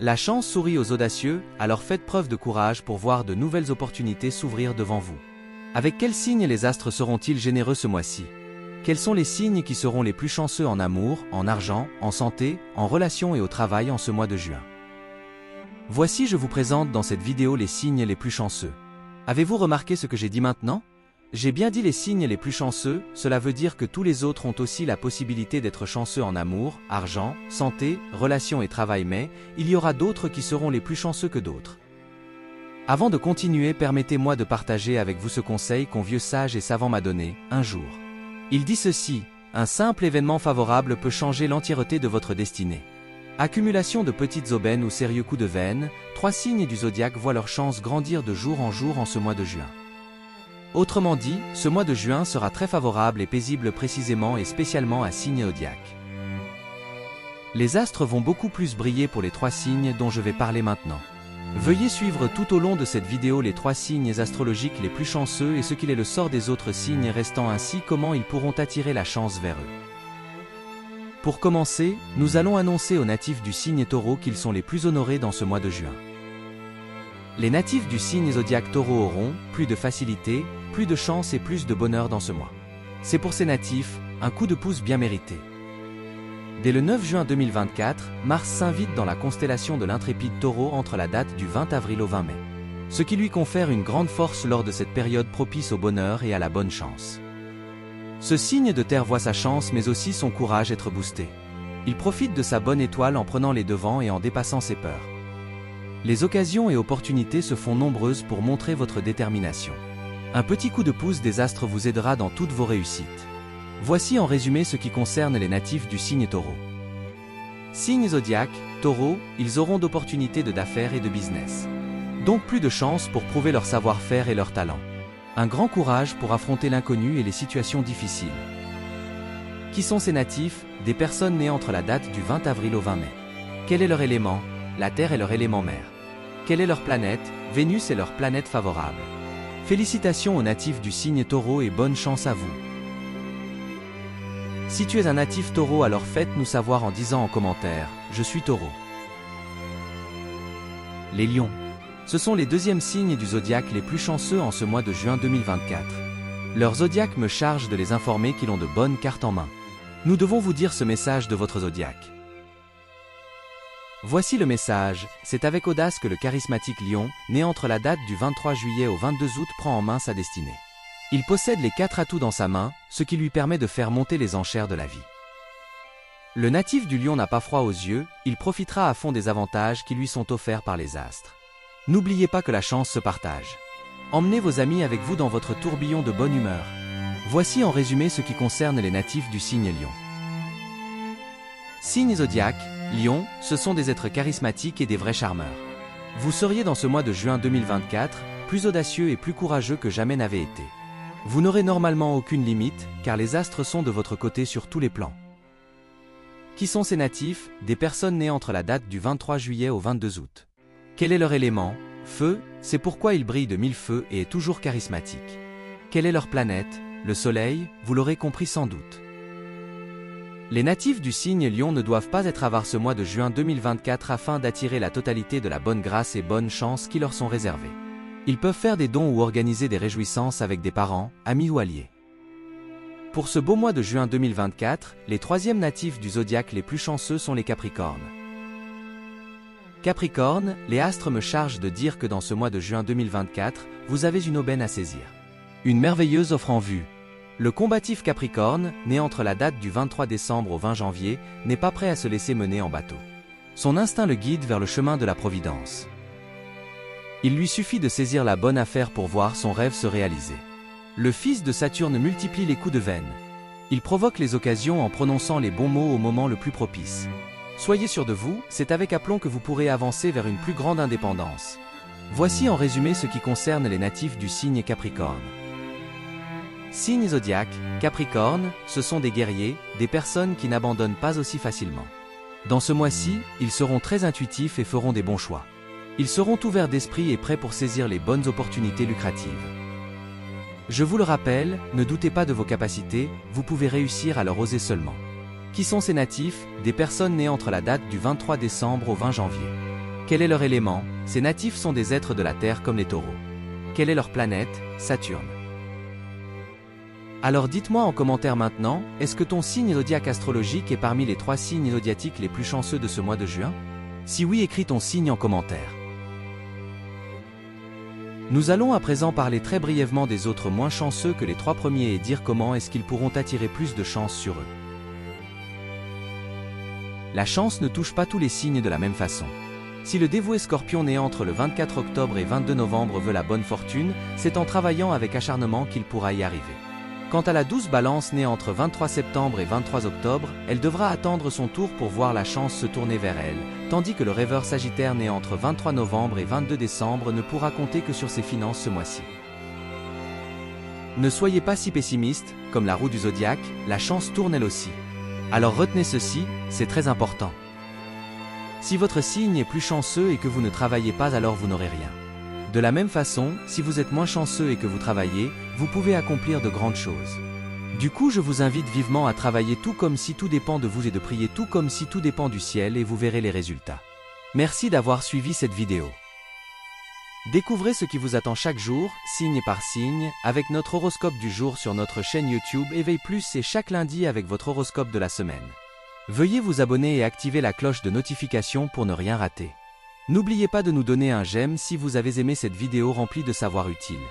La chance sourit aux audacieux, alors faites preuve de courage pour voir de nouvelles opportunités s'ouvrir devant vous. Avec quels signes les astres seront-ils généreux ce mois-ci? Quels sont les signes qui seront les plus chanceux en amour, en argent, en santé, en relations et au travail en ce mois de juin? Voici, je vous présente dans cette vidéo les signes les plus chanceux. Avez-vous remarqué ce que j'ai dit maintenant? J'ai bien dit les signes les plus chanceux, cela veut dire que tous les autres ont aussi la possibilité d'être chanceux en amour, argent, santé, relations et travail, mais il y aura d'autres qui seront les plus chanceux que d'autres. Avant de continuer, permettez-moi de partager avec vous ce conseil qu'un vieux sage et savant m'a donné, un jour. Il dit ceci: un simple événement favorable peut changer l'entièreté de votre destinée. Accumulation de petites aubaines ou sérieux coups de veine, 3 signes du zodiaque voient leur chance grandir de jour en ce mois de juin. Autrement dit, ce mois de juin sera très favorable et paisible précisément et spécialement à signe zodiaque. Les astres vont beaucoup plus briller pour les 3 signes dont je vais parler maintenant. Veuillez suivre tout au long de cette vidéo les 3 signes astrologiques les plus chanceux et ce qu'il est le sort des autres signes restants, ainsi comment ils pourront attirer la chance vers eux. Pour commencer, nous allons annoncer aux natifs du signe Taureau qu'ils sont les plus honorés dans ce mois de juin. Les natifs du signe zodiaque Taureau auront plus de facilité, plus de chance et plus de bonheur dans ce mois. C'est pour ces natifs un coup de pouce bien mérité. Dès le 9 juin 2024, Mars s'invite dans la constellation de l'intrépide Taureau entre la date du 20 avril au 20 mai. Ce qui lui confère une grande force lors de cette période propice au bonheur et à la bonne chance. Ce signe de terre voit sa chance mais aussi son courage être boosté. Il profite de sa bonne étoile en prenant les devants et en dépassant ses peurs. Les occasions et opportunités se font nombreuses pour montrer votre détermination. Un petit coup de pouce des astres vous aidera dans toutes vos réussites. Voici en résumé ce qui concerne les natifs du signe Taureau. Signe zodiaque, Taureau, ils auront d'opportunités d'affaires et de business. Donc plus de chances pour prouver leur savoir-faire et leur talent. Un grand courage pour affronter l'inconnu et les situations difficiles. Qui sont ces natifs? Des personnes nées entre la date du 20 avril au 20 mai. Quel est leur élément? La Terre est leur élément mère. Quelle est leur planète? Vénus est leur planète favorable. Félicitations aux natifs du signe Taureau et bonne chance à vous. Si tu es un natif Taureau, alors faites-nous savoir en disant en commentaire « Je suis Taureau ». Les Lions. Ce sont les deuxièmes signes du zodiaque les plus chanceux en ce mois de juin 2024. Leur zodiaque me charge de les informer qu'ils ont de bonnes cartes en main. Nous devons vous dire ce message de votre zodiaque. Voici le message, c'est avec audace que le charismatique Lion, né entre la date du 23 juillet au 22 août, prend en main sa destinée. Il possède les 4 atouts dans sa main, ce qui lui permet de faire monter les enchères de la vie. Le natif du Lion n'a pas froid aux yeux, il profitera à fond des avantages qui lui sont offerts par les astres. N'oubliez pas que la chance se partage. Emmenez vos amis avec vous dans votre tourbillon de bonne humeur. Voici en résumé ce qui concerne les natifs du signe Lion. Signe zodiaque, Lion, ce sont des êtres charismatiques et des vrais charmeurs. Vous seriez dans ce mois de juin 2024, plus audacieux et plus courageux que jamais n'avez été. Vous n'aurez normalement aucune limite, car les astres sont de votre côté sur tous les plans. Qui sont ces natifs? Des personnes nées entre la date du 23 juillet au 22 août. Quel est leur élément? Feu, c'est pourquoi il brille de 1000 feux et est toujours charismatique. Quelle est leur planète? Le soleil, vous l'aurez compris sans doute. Les natifs du signe Lion ne doivent pas être avares ce mois de juin 2024 afin d'attirer la totalité de la bonne grâce et bonne chance qui leur sont réservées. Ils peuvent faire des dons ou organiser des réjouissances avec des parents, amis ou alliés. Pour ce beau mois de juin 2024, les 3e natifs du zodiaque les plus chanceux sont les Capricornes. Capricorne, les astres me chargent de dire que dans ce mois de juin 2024, vous avez une aubaine à saisir. Une merveilleuse offre en vue. Le combatif Capricorne, né entre la date du 23 décembre au 20 janvier, n'est pas prêt à se laisser mener en bateau. Son instinct le guide vers le chemin de la providence. Il lui suffit de saisir la bonne affaire pour voir son rêve se réaliser. Le fils de Saturne multiplie les coups de veine. Il provoque les occasions en prononçant les bons mots au moment le plus propice. Soyez sûr de vous, c'est avec aplomb que vous pourrez avancer vers une plus grande indépendance. Voici en résumé ce qui concerne les natifs du signe Capricorne. Signe zodiaque, Capricorne, ce sont des guerriers, des personnes qui n'abandonnent pas aussi facilement. Dans ce mois-ci, ils seront très intuitifs et feront des bons choix. Ils seront ouverts d'esprit et prêts pour saisir les bonnes opportunités lucratives. Je vous le rappelle, ne doutez pas de vos capacités, vous pouvez réussir à leur oser seulement. Qui sont ces natifs? Des personnes nées entre la date du 23 décembre au 20 janvier. Quel est leur élément? Ces natifs sont des êtres de la Terre comme les taureaux. Quelle est leur planète? Saturne. Alors dites-moi en commentaire maintenant, est-ce que ton signe zodiaque astrologique est parmi les 3 signes zodiaques les plus chanceux de ce mois de juin? Si oui, écris ton signe en commentaire. Nous allons à présent parler très brièvement des autres moins chanceux que les 3 premiers et dire comment est-ce qu'ils pourront attirer plus de chance sur eux. La chance ne touche pas tous les signes de la même façon. Si le dévoué Scorpion né entre le 24 octobre et 22 novembre veut la bonne fortune, c'est en travaillant avec acharnement qu'il pourra y arriver. Quant à la douce Balance née entre 23 septembre et 23 octobre, elle devra attendre son tour pour voir la chance se tourner vers elle, tandis que le rêveur Sagittaire né entre 23 novembre et 22 décembre ne pourra compter que sur ses finances ce mois-ci. Ne soyez pas si pessimiste, comme la roue du zodiaque, la chance tourne elle aussi. Alors retenez ceci, c'est très important. Si votre signe est plus chanceux et que vous ne travaillez pas, alors vous n'aurez rien. De la même façon, si vous êtes moins chanceux et que vous travaillez, vous pouvez accomplir de grandes choses. Du coup, je vous invite vivement à travailler tout comme si tout dépend de vous et de prier tout comme si tout dépend du ciel et vous verrez les résultats. Merci d'avoir suivi cette vidéo. Découvrez ce qui vous attend chaque jour, signe par signe, avec notre horoscope du jour sur notre chaîne YouTube Éveil Plus et chaque lundi avec votre horoscope de la semaine. Veuillez vous abonner et activer la cloche de notification pour ne rien rater. N'oubliez pas de nous donner un j'aime si vous avez aimé cette vidéo remplie de savoirs utiles.